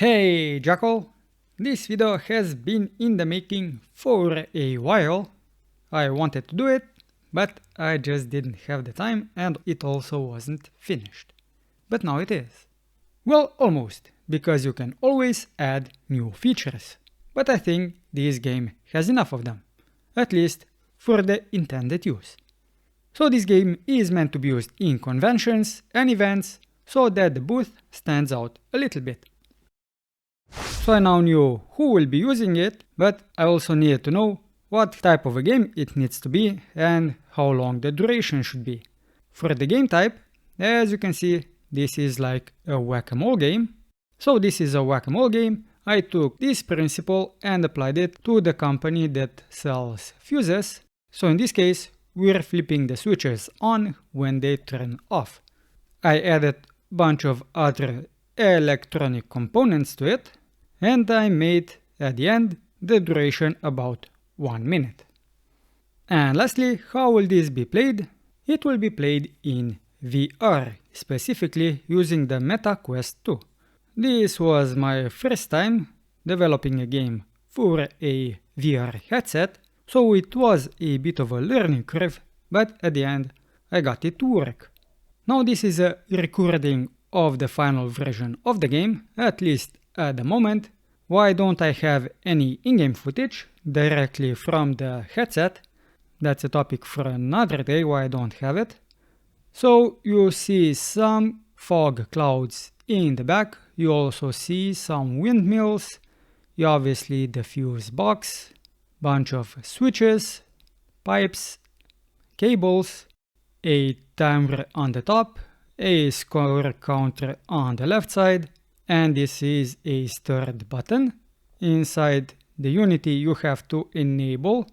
Hey Jackal! This video has been in the making for a while. I wanted to do it, but I just didn't have the time and it also wasn't finished. But now it is. Well, almost, because you can always add new features. But I think this game has enough of them, at least for the intended use. So this game is meant to be used in conventions and events so that the booth stands out a little bit. So I now knew who will be using it, but I also needed to know what type of a game it needs to be and how long the duration should be. For the game type, as you can see, this is like a whack-a-mole game. So this is a whack-a-mole game. I took this principle and applied it to the company that sells fuses. So in this case, we're flipping the switches on when they turn off. I added a bunch of other electronic components to it, and I made, at the end, the duration about 1 minute. And lastly, how will this be played? It will be played in VR, specifically using the Meta Quest 2. This was my first time developing a game for a VR headset, so it was a bit of a learning curve, but at the end I got it to work. Now this is a recording of the final version of the game, at least at the moment. Why don't I have any in-game footage directly from the headset? That's a topic for another day why I don't have it. So you see some fog clouds in the back, you also see some windmills, you obviously the fuse box, bunch of switches, pipes, cables, a timer on the top, a score counter on the left side, and this is a start button. Inside the Unity you have to enable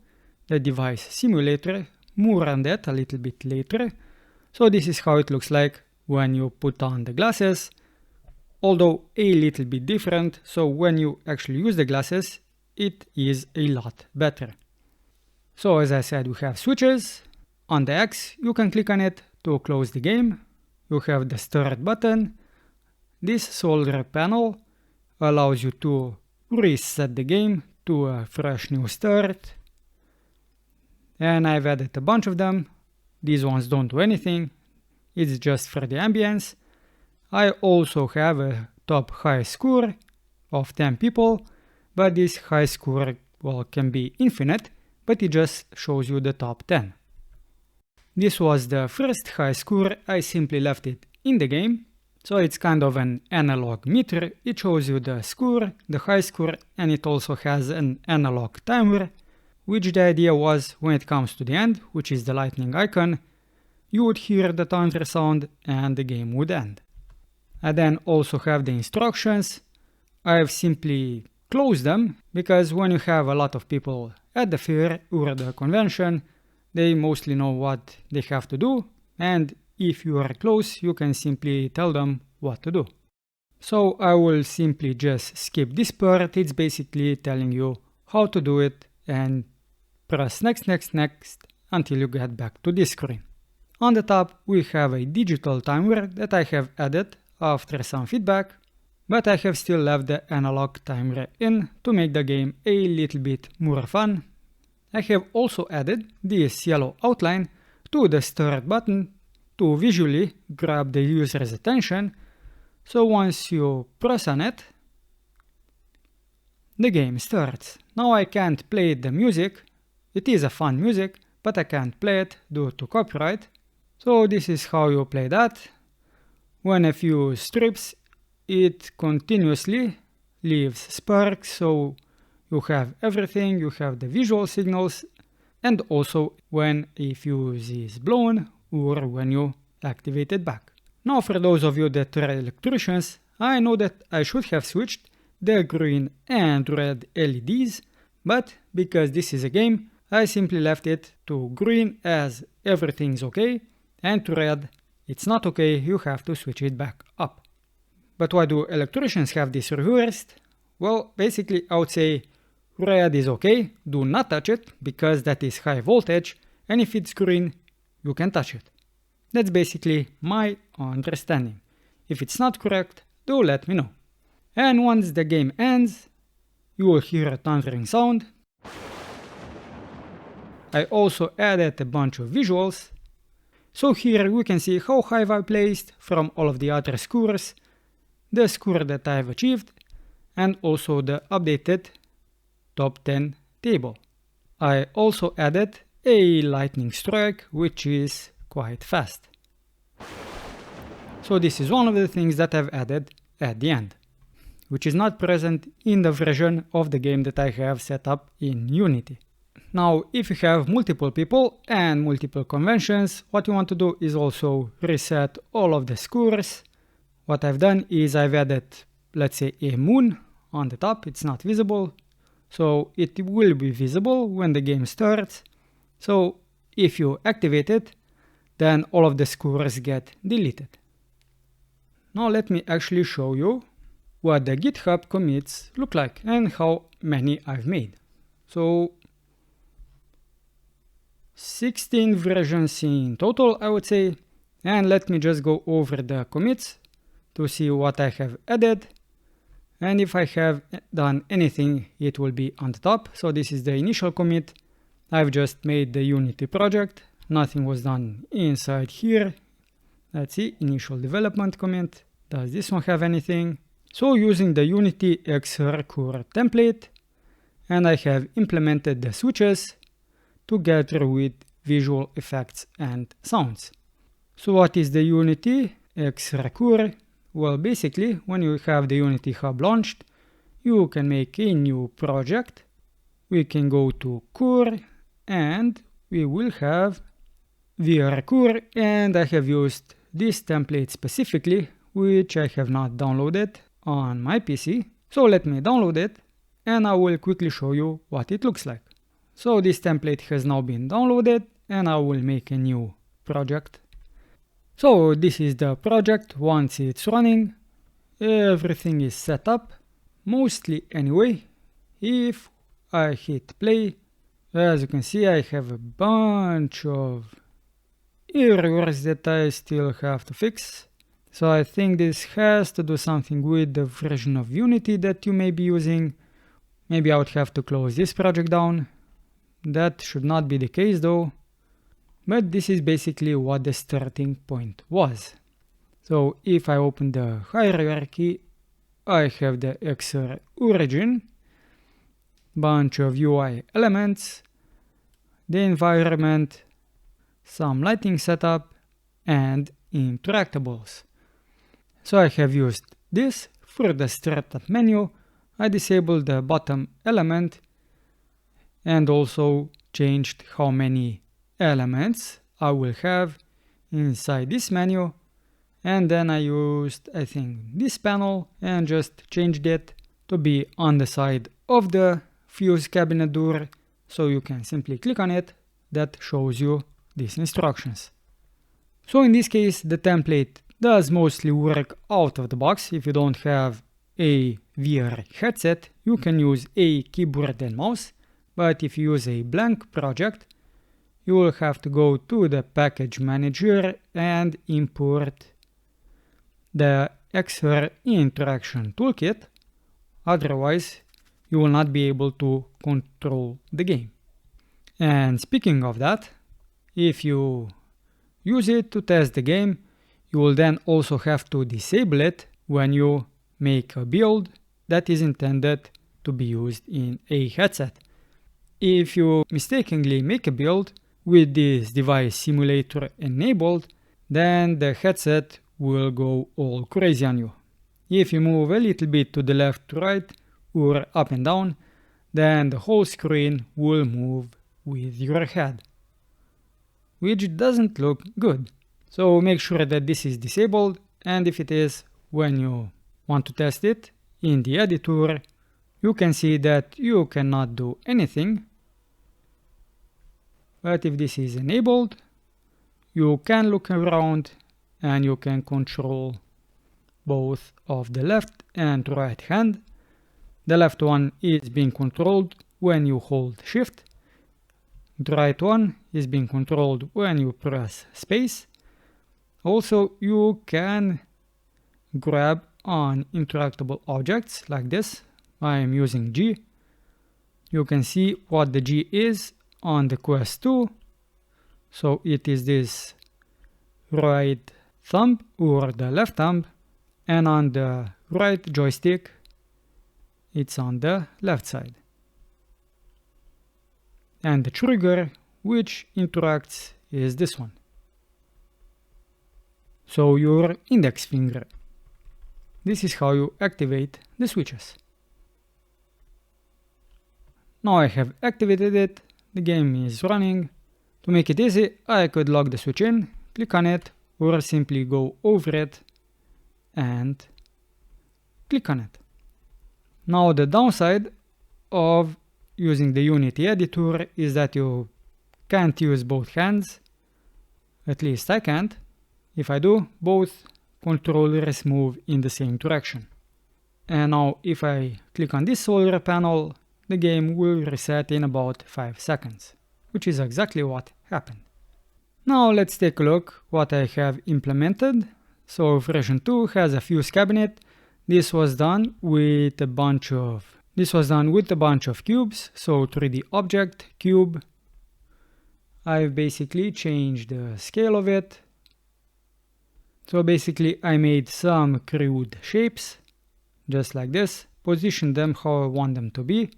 the device simulator, more on that a little bit later. So this is how it looks like when you put on the glasses, although a little bit different, so when you actually use the glasses it is a lot better. So as I said, we have switches. On the X you can click on it to close the game. You have the start button. This solar panel allows you to reset the game to a fresh new start. And I've added a bunch of them. These ones don't do anything. It's just for the ambience. I also have a top high score of 10 people, but this high score, well, can be infinite, but it just shows you the top 10. This was the first high score. I simply left it in the game. So it's kind of an analog meter. It shows you the score, the high score, and it also has an analog timer, which the idea was when it comes to the end, which is the lightning icon, you would hear the thunder sound and the game would end. I then also have the instructions. I've simply closed them because when you have a lot of people at the fair or the convention, they mostly know what they have to do, and if you are close, you can simply tell them what to do. So I will simply just skip this part. It's basically telling you how to do it and press next, next, next until you get back to this screen. On the top we have a digital timer that I have added after some feedback, but I have still left the analog timer in to make the game a little bit more fun. I have also added this yellow outline to the start button to visually grab the user's attention, so once you press on it, the game starts. Now I can't play the music. It is a fun music, but I can't play it due to copyright. So this is how you play that. When a fuse trips, it continuously leaves sparks, so you have everything, you have the visual signals, and also when a fuse is blown, or when you activate it back. Now for those of you that are electricians, I know that I should have switched the green and red LEDs, but because this is a game, I simply left it to green as everything's okay, and to red, it's not okay, you have to switch it back up. But why do electricians have this reversed? Well, basically I would say red is okay, do not touch it, because that is high voltage, and if it's green, you can touch it. That's basically my understanding. If it's not correct, do let me know. And once the game ends, you will hear a thundering sound. I also added a bunch of visuals. So here we can see how high I placed from all of the other scores, the score that I've achieved, and also the updated top 10 table. I also added a lightning strike, which is quite fast. So this is one of the things that I've added at the end, which is not present in the version of the game that I have set up in Unity. Now, if you have multiple people and multiple conventions, what you want to do is also reset all of the scores. What I've done is I've added, let's say, a moon on the top. It's not visible, so it will be visible when the game starts. So if you activate it, then all of the scores get deleted. Now let me actually show you what the GitHub commits look like and how many I've made. So 16 versions in total, I would say. And let me just go over the commits to see what I have added. And if I have done anything, it will be on the top. So this is the initial commit. I've just made the Unity project. Nothing was done inside here. Let's see, initial development commit. Does this one have anything? So using the Unity X Recur template, and I have implemented the switches together with visual effects and sounds. So what is the Unity X Recur? Well, basically, when you have the Unity Hub launched, you can make a new project. We can go to Cur, and we will have vRecur, and I have used this template specifically, which I have not downloaded on my PC. So let me download it, and I will quickly show you what it looks like. So this template has now been downloaded, and I will make a new project. So this is the project once it's running. Everything is set up, mostly anyway. If I hit play, as you can see, I have a bunch of errors that I still have to fix. So I think this has to do something with the version of Unity that you may be using. Maybe I would have to close this project down. That should not be the case though. But this is basically what the starting point was. So if I open the hierarchy, I have the XR origin, bunch of UI elements, the environment, some lighting setup, and interactables. So I have used this for the startup menu. I disabled the bottom element and also changed how many elements I will have inside this menu. And then I used, I think, this panel and just changed it to be on the side of the fuse cabinet door. So you can simply click on it. That shows you these instructions. So in this case, the template does mostly work out of the box. If you don't have a VR headset, you can use a keyboard and mouse. But if you use a blank project, you will have to go to the package manager and import the XR interaction toolkit. Otherwise, you will not be able to control the game. And speaking of that, if you use it to test the game, you will then also have to disable it when you make a build that is intended to be used in a headset. If you mistakenly make a build with this device simulator enabled, then the headset will go all crazy on you. If you move a little bit to the left, right, or up and down, then the whole screen will move with your head, which doesn't look good. So make sure that this is disabled, and if it is, when you want to test it in the editor, you can see that you cannot do anything. But if this is enabled, you can look around and you can control both of the left and right hand. The left one is being controlled when you hold shift. The right one is being controlled when you press space. Also, you can grab on interactable objects like this, I am using G. You can see what the G is on the Quest 2. So it is this right thumb or the left thumb, and on the right joystick it's on the left side. And the trigger which interacts is this one. So your index finger. This is how you activate the switches. Now I have activated it, the game is running. To make it easy, I could lock the switch in, click on it, or simply go over it and click on it. Now the downside of using the Unity editor is that you can't use both hands. At least I can't. If I do, both controllers move in the same direction. And now if I click on this solar panel, the game will reset in about 5 seconds, which is exactly what happened. Now let's take a look what I have implemented. So version 2 has a fuse cabinet. This was done with a bunch of cubes. So 3D object, cube. I've basically changed the scale of it. So basically I made some crude shapes, just like this, position them how I want them to be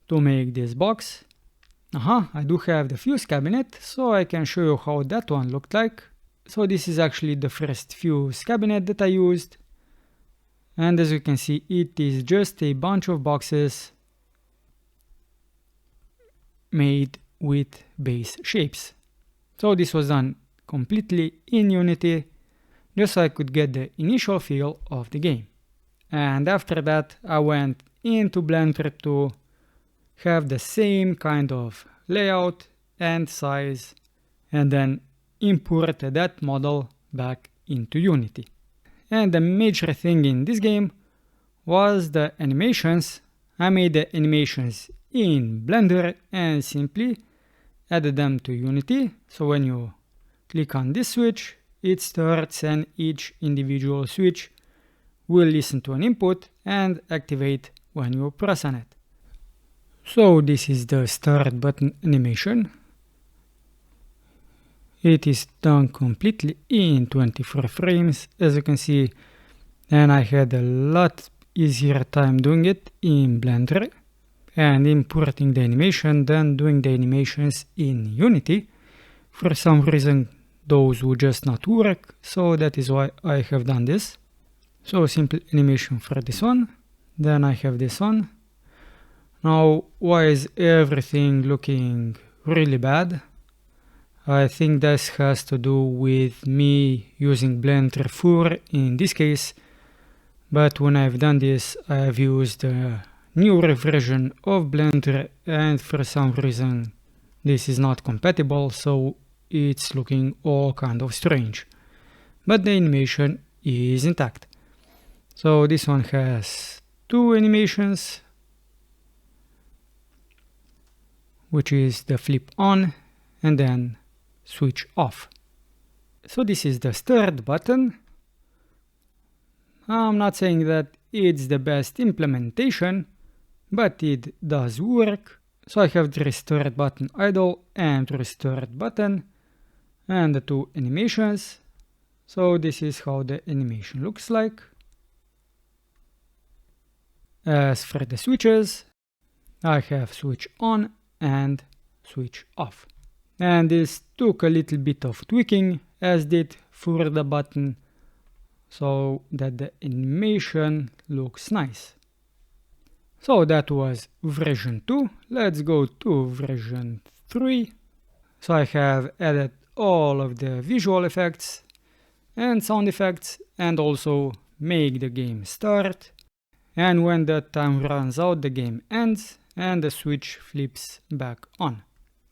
to make this box. I do have the fuse cabinet, so I can show you how that one looked like. So this is actually the first fuse cabinet that I used. And as you can see, it is just a bunch of boxes made with base shapes. So this was done completely in Unity, just so I could get the initial feel of the game. And after that, I went into Blender to have the same kind of layout and size, and then import that model back into Unity. And the major thing in this game was the animations. I made the animations in Blender and simply added them to Unity. So when you click on this switch, it starts, and each individual switch will listen to an input and activate when you press on it. So this is the start button animation. It is done completely in 24 frames, as you can see, and I had a lot easier time doing it in Blender and importing the animation than doing the animations in Unity. For some reason those would just not work, so that is why I have done this. So simple animation for this one, then I have this one. Now why is everything looking really bad? I think this has to do with me using Blender 4 in this case, but when I've done this I've used a newer version of Blender and for some reason this is not compatible, so it's looking all kind of strange. But the animation is intact. So this one has two animations, which is the flip on and then switch off. So this is the start button. I'm not saying that it's the best implementation, but it does work. So I have the restart button idle and restart button and the two animations. So this is how the animation looks like. As for the switches, I have switch on and switch off. And this took a little bit of tweaking, as did for the button, so that the animation looks nice. So that was version 2. Let's go to version 3. So I have added all of the visual effects and sound effects, and also make the game start. And when the time runs out, the game ends and the switch flips back on.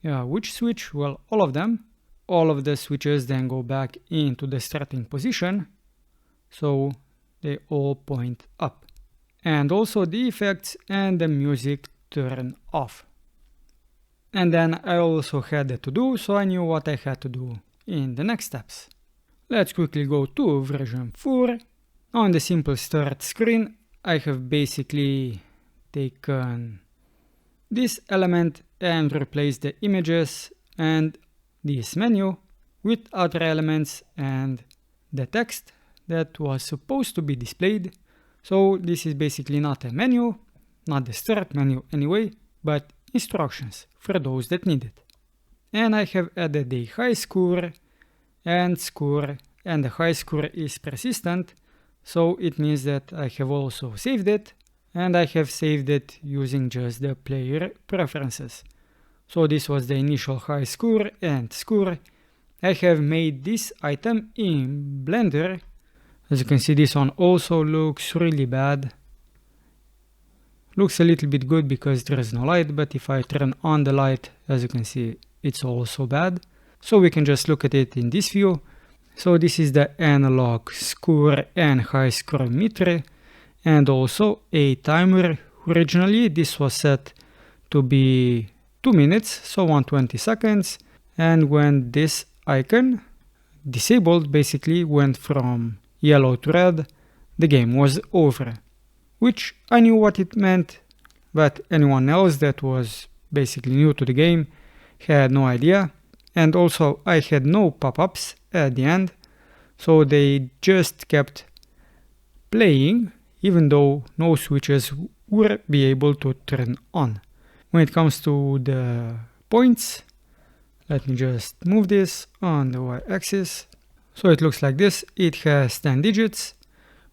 Which switch? Well, all of them. All of the switches then go back into the starting position, so they all point up. And also the effects and the music turn off. And then I also had a to-do, so I knew what I had to do in the next steps. Let's quickly go to version 4. On the simple start screen, I have basically taken this element and replaced the images and this menu with other elements and the text that was supposed to be displayed. So this is basically not a menu, not the start menu anyway, but instructions for those that need it. And I have added a high score, and the high score is persistent, so it means that I have also saved it, and I have saved it using just the player preferences. So this was the initial high score and score. I have made this item in Blender. As you can see, this one also looks really bad. Looks a little bit good because there is no light, but if I turn on the light, as you can see, it's also bad. So we can just look at it in this view. So this is the analog score and high score meter, and also a timer. Originally this was set to be 2 minutes, so 120 seconds, and when this icon disabled basically went from yellow to red, the game was over. Which I knew what it meant, but anyone else that was basically new to the game had no idea. And also I had no pop-ups at the end, so they just kept playing even though no switches would be able to turn on. When it comes to the points, let me just move this on the y-axis. So it looks like this. It has 10 digits.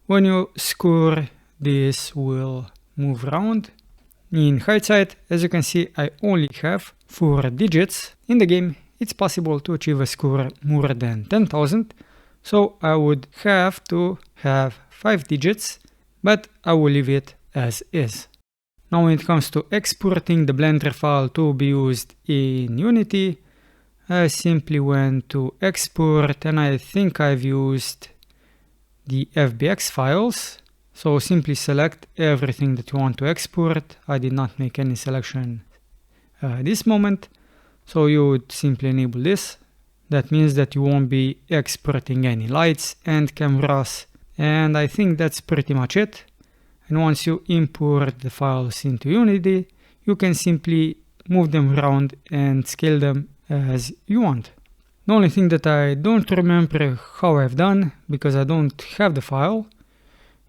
When you score, this will move around. In hindsight, as you can see, I only have 4 digits. In the game, it's possible to achieve a score more than 10,000, so I would have to have 5 digits, but I will leave it as is. Now when it comes to exporting the Blender file to be used in Unity, I simply went to export, and I think I've used the FBX files. So simply select everything that you want to export. I did not make any selection at this moment. So you would simply enable this. That means that you won't be exporting any lights and cameras. And I think that's pretty much it. And once you import the files into Unity, you can simply move them around and scale them as you want. The only thing that I don't remember how I've done, because I don't have the file,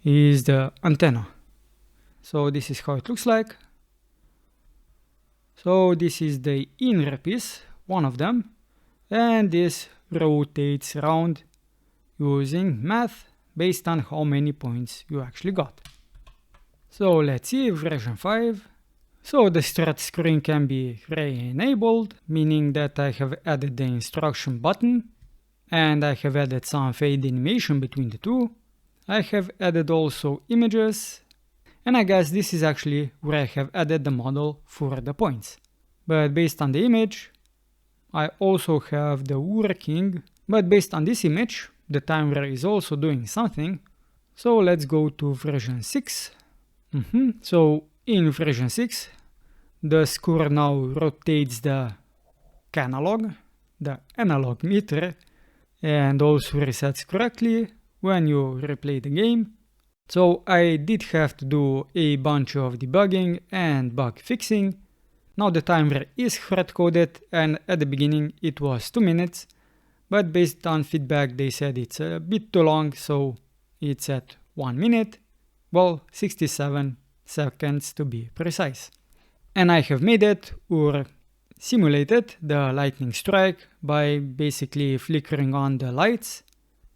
is the antenna. So this is how it looks like. So this is the inner piece, one of them, and this rotates around using math based on how many points you actually got. So let's see version 5. So the start screen can be re-enabled, meaning that I have added the instruction button, and I have added some fade animation between the two. I have added also images, and I guess this is actually where I have added the model for the points. But based on the image, I also have the working, but based on this image, the timer is also doing something. So let's go to version 6. So in version 6, the score now rotates the analog meter, and also resets correctly when you replay the game. So I did have to do a bunch of debugging and bug fixing. Now the timer is hard-coded, and at the beginning it was 2 minutes, but based on feedback they said it's a bit too long, so it's at 1 minute, well 67 seconds to be precise. And I have made it, or simulated, the lightning strike by basically flickering on the lights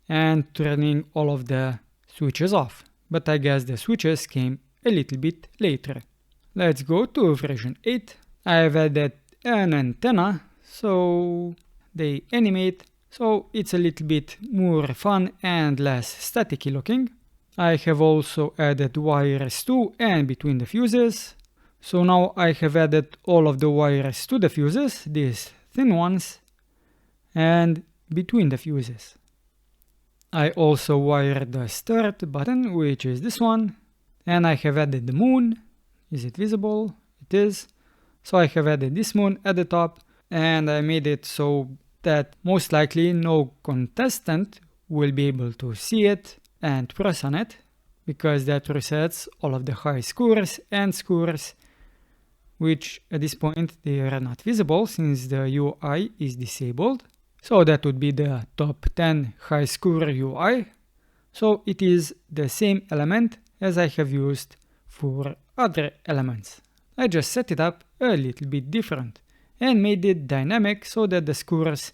and turning all of the switches off. But I guess the switches came a little bit later. Let's go to version 8. I've added an antenna, so they animate, so it's a little bit more fun and less staticky looking. I have also added wires to and between the fuses. So now I have added all of the wires to the fuses, these thin ones, and between the fuses. I also wired the start button, which is this one, and I have added the moon. Is it visible? It is. So I have added this moon at the top, and I made it so that most likely no contestant will be able to see it, and press on it, because that resets all of the high scores and scores, which at this point they are not visible since the UI is disabled. So that would be the top 10 high score UI. So it is the same element as I have used for other elements. I just set it up a little bit different and made it dynamic so that the scores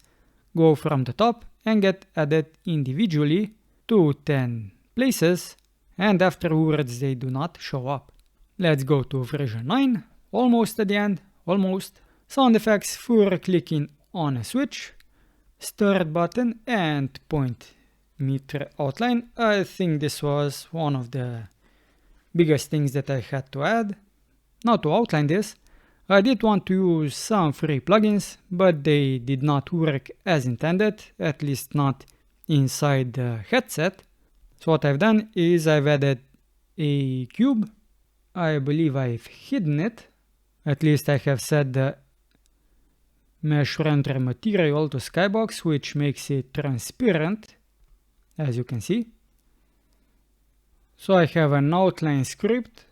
go from the top and get added individually to 10 places, and afterwards they do not show up. Let's go to version 9, almost at the end, almost. Sound effects for clicking on a switch, start button and point meter outline. I think this was one of the biggest things that I had to add. Now to outline this, I did want to use some free plugins, but they did not work as intended, at least not inside the headset. So what I've done is I've added a cube. I believe I've hidden it. At least I have set the mesh render material to skybox, which makes it transparent, as you can see. So I have an outline script.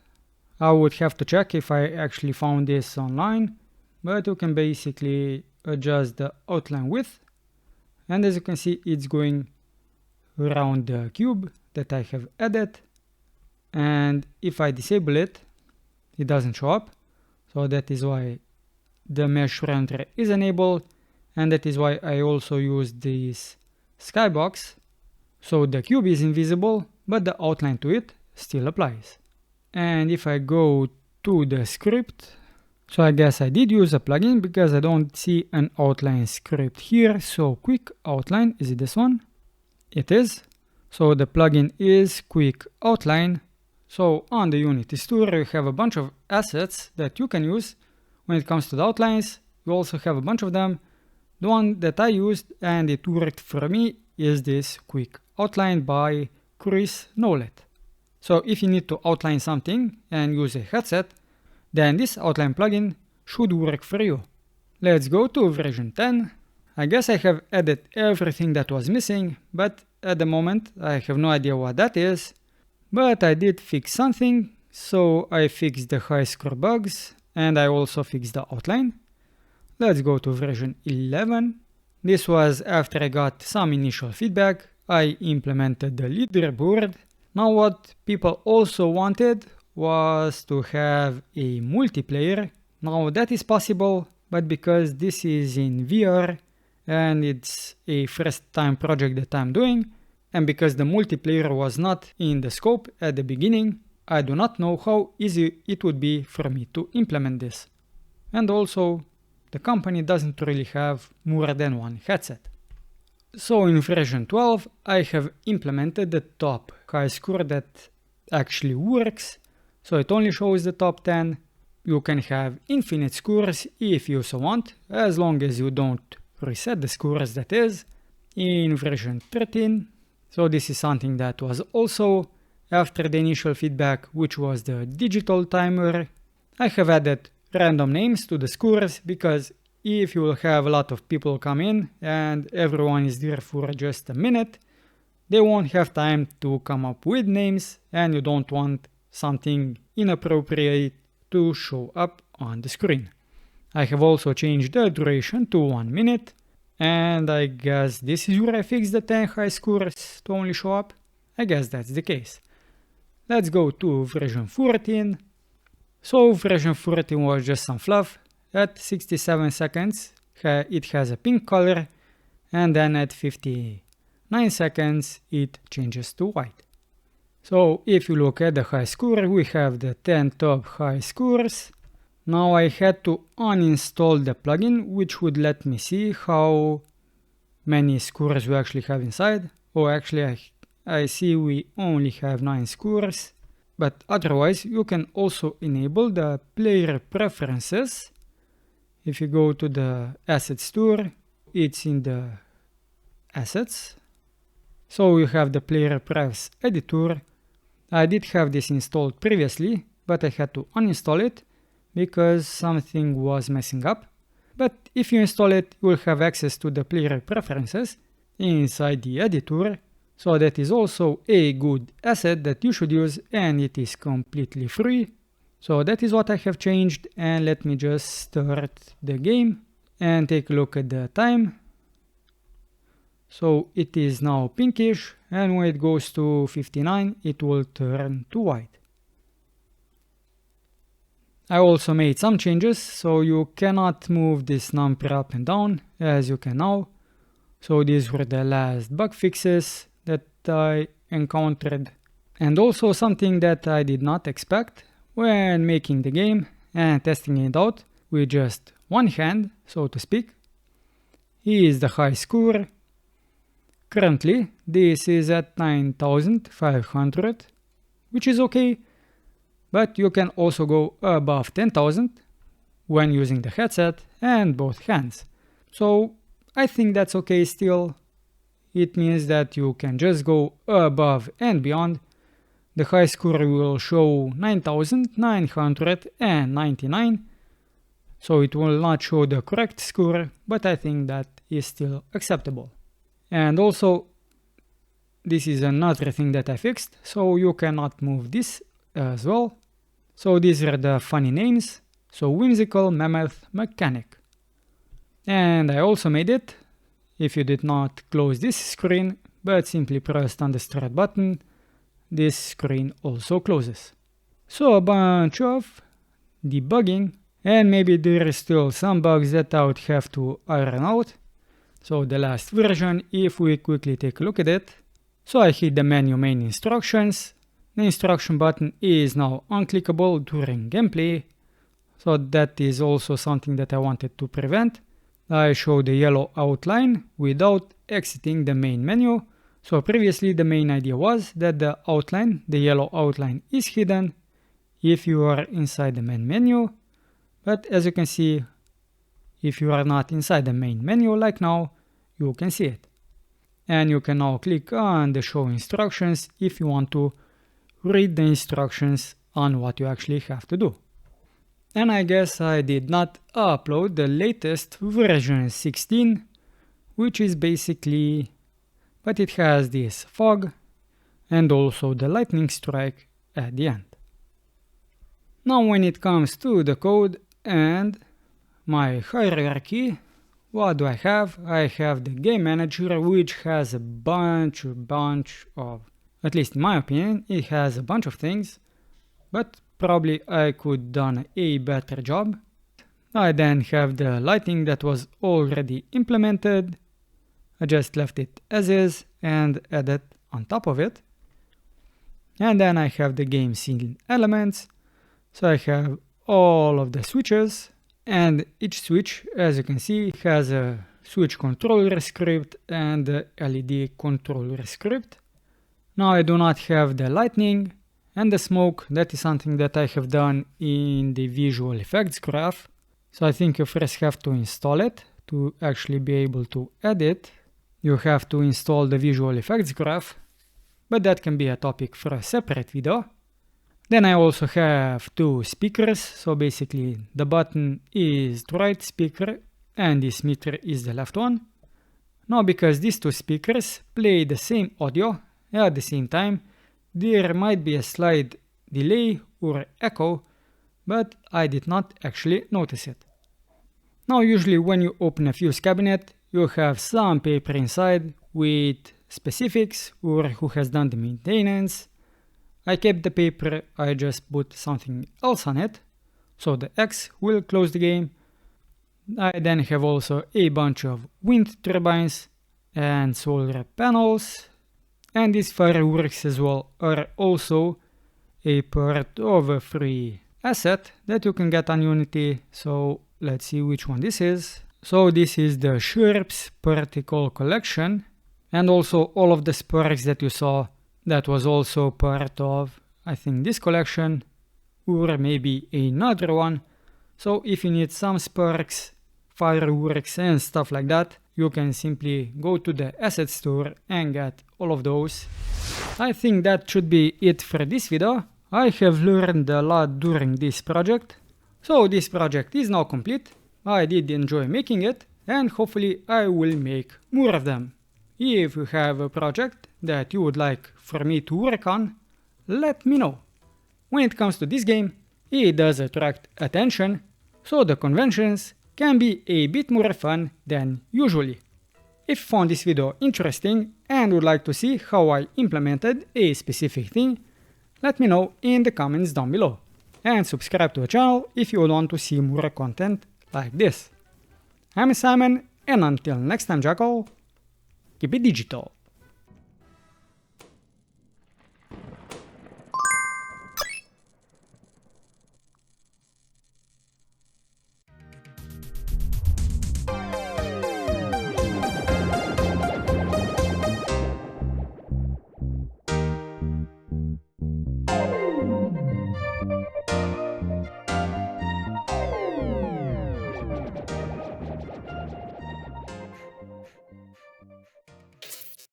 I would have to check if I actually found this online, but you can basically adjust the outline width, and as you can see it's going around the cube that I have added, and if I disable it, it doesn't show up. So that is why the mesh render is enabled, and that is why I also use this skybox. So the cube is invisible, but the outline to it still applies. And if I go to the script, so I guess I did use a plugin because I don't see an outline script here. So quick outline, is it this one? It is. So the plugin is quick outline. So on the Unity store you have a bunch of assets that you can use when it comes to the outlines. You also have a bunch of them. The one that I used and it worked for me is this quick outline by Chris Knowlet. So if you need to outline something and use a headset, then this outline plugin should work for you. Let's go to version 10. I guess I have added everything that was missing, but at the moment I have no idea what that is. But I did fix something, so I fixed the high score bugs and I also fixed the outline. Let's go to version 11. This was after I got some initial feedback. I implemented the leaderboard. Now what people also wanted was to have a multiplayer. Now that is possible, but because this is in VR and it's a first time project that I'm doing, and because the multiplayer was not in the scope at the beginning, I do not know how easy it would be for me to implement this. And also, the company doesn't really have more than one headset. So in version 12, I have implemented the top high score that actually works. So it only shows the top 10. You can have infinite scores if you so want, as long as you don't reset the scores, that is. In version 13, so this is something that was also after the initial feedback, which was the digital timer. I have added random names to the scores because if you will have a lot of people come in and everyone is there for just a minute, they won't have time to come up with names, and you don't want something inappropriate to show up on the screen. I have also changed the duration to 1 minute, and I guess this is where I fixed the 10 high scores to only show up. I guess that's the case. Let's go to version 14. So version 14 was just some fluff. At 67 seconds it has a pink color, and then at 59 seconds it changes to white. So if you look at the high score, we have the 10 top high scores. Now I had to uninstall the plugin, which would let me see how many scores we actually have inside. Oh, actually I see we only have 9 scores, but otherwise you can also enable the player preferences. If you go to the assets store, it's in the assets. So you have the player prefs editor. I did have this installed previously, but I had to uninstall it because something was messing up. But if you install it, you will have access to the player preferences inside the editor. So that is also a good asset that you should use, and it is completely free. So that is what I have changed, and let me just start the game and take a look at the time. So it is now pinkish, and when it goes to 59 it will turn to white. I also made some changes, so you cannot move this number up and down as you can now. So these were the last bug fixes that I encountered, and also something that I did not expect when making the game and testing it out with just one hand, so to speak, is the high score. Currently this is at 9500, which is okay, but you can also go above 10,000 when using the headset and both hands. So I think that's okay still. It means that you can just go above and beyond. The high score will show 9999, so it will not show the correct score, but I think that is still acceptable. And also, this is another thing that I fixed, so you cannot move this as well. So these are the funny names, so Whimsical, Mammoth, Mechanic. And I also made it, if you did not close this screen, but simply pressed on the start button, this screen also closes. So a bunch of debugging, and maybe there is still some bugs that I would have to iron out. So the last version, if we quickly take a look at it. So I hit the menu main instructions. The instruction button is now unclickable during gameplay. So that is also something that I wanted to prevent. I show the yellow outline without exiting the main menu. So previously the main idea was that the yellow outline is hidden if you are inside the main menu. But as you can see, if you are not inside the main menu like now, you can see it. And you can now click on the show instructions if you want to read the instructions on what you actually have to do. And I guess I did not upload the latest version 16, which is basically, but it has this fog and also the lightning strike at the end. Now when it comes to the code and my hierarchy, what do I have? I have the game manager, which has a bunch of, at least in my opinion, it has a bunch of things, but probably I could done a better job. I then have the lighting that was already implemented. I just left it as is and added on top of it. And then I have the game scene elements. So I have all of the switches, and each switch, as you can see, has a switch controller script and a LED controller script. Now I do not have the lightning and the smoke. That is something that I have done in the visualVFX graph. So I think you first have to install it to actually be able to add it. You have to install the visualVFX graph, but that can be a topic for a separate video. Then I also have two speakers, so basically the button is the right speaker and this meter is the left one. Now because these two speakers play the same audio at the same time, there might be a slight delay or echo, but I did not actually notice it. Now usually when you open a fuse cabinet, you have some paper inside with specifics or who has done the maintenance. I kept the paper, I just put something else on it, so the X will close the game. I then have also a bunch of wind turbines and solar panels, and these fireworks as well are also a part of a free asset that you can get on Unity. So let's see which one this is. So this is the Sherps particle collection, and also all of the sparks that you saw, that was also part of, I think, this collection or maybe another one. So if you need some sparks, fireworks and stuff like that, you can simply go to the asset store and get all of those. I think that should be it for this video. I have learned a lot during this project. So this project is now complete. I did enjoy making it and hopefully I will make more of them. If you have a project that you would like for me to work on, let me know. When it comes to this game, it does attract attention, so the conventions can be a bit more fun than usually. If you found this video interesting and would like to see how I implemented a specific thing, let me know in the comments down below. And subscribe to the channel if you would want to see more content like this. I'm Simon, and until next time, Jackal, keep it digital.